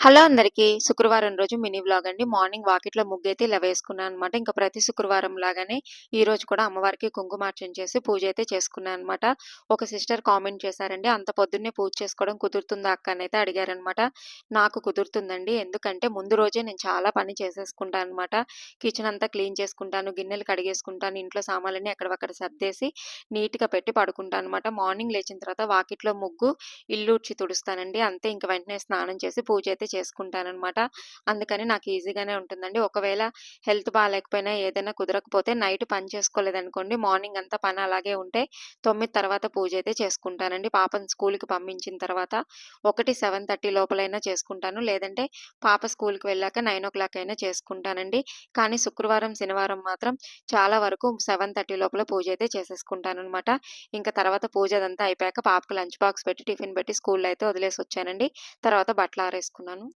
Hello అందరికీ. శుక్రవారం రోజు మినీ వ్లాగ్ అండి. మార్నింగ్ వాకిట్లో ముగ్గైతే ఇలా వేసుకున్నాననమాట. ఇంక ప్రతి శుక్రవారం లాగానే ఈరోజు కూడా అమ్మవారికి కుంకుమార్చన చేసి పూజ అయితే చేసుకున్నాననమాట. ఒక సిస్టర్ కామెంట్ చేశారండి, "అంత పొద్దున్నే పూజ చేసుకోవడం కుదురుతుందా అక్క?" అనైతే అడిగారనమాట. నాకు కుదురుతుందండి. ఎందుకంటే ముందు రోజే నేను చాలా పని చేసేసుకుంటాననమాట. కిచెన్ అంతా క్లీన్ చేసుకుంటాను, గిన్నెలు కడిగేసుకుంటాను, ఇంట్లో సామాన్లన్నీ ఎక్కడివక్కడ సర్దేసి నీట్‌గా పెట్టి పడుకుంటాననమాట. మార్నింగ్ లేచిన తర్వాత వాకిట్లో ముగ్గు, ఇల్లూడ్చి తుడుస్తానండి. అంతే, ఇంక వెంటనే స్నానం చేసి పూజ అయితే చేసుకుంటాననమాట. అందుకని నాకు ఈజీగానే ఉంటుందండి. ఒకవేళ హెల్త్ బాలేకపోయినా, ఏదైనా కుదరకపోతే నైట్ పని చేసుకోలేదనుకోండి, మార్నింగ్ అంతా పని అలాగే ఉంటే 9 తర్వాత పూజ అయితే చేసుకుంటానండి. పాపని స్కూల్‌కి పంపించిన తర్వాత 7:30 లోపలైనా చేసుకుంటాను. లేదంటే పాప స్కూల్‌కి వెళ్ళాక 9:00 అయినా చేసుకుంటానండి. కానీ శుక్రవారం, శనివారం మాత్రం చాలా వరకు 7:30 లోపల పూజ అయితే చేసేసుకుంటాననమాట. ఇంక తర్వాత పూజ అదంతా అయిపోయాక పాపకి లంచ్ బాక్స్ పెట్టి, టిఫిన్ పెట్టి స్కూల్‌లో అయితే వదిలేసొచ్చానండి. తర్వాత బట్టలారేసుకున్నాను.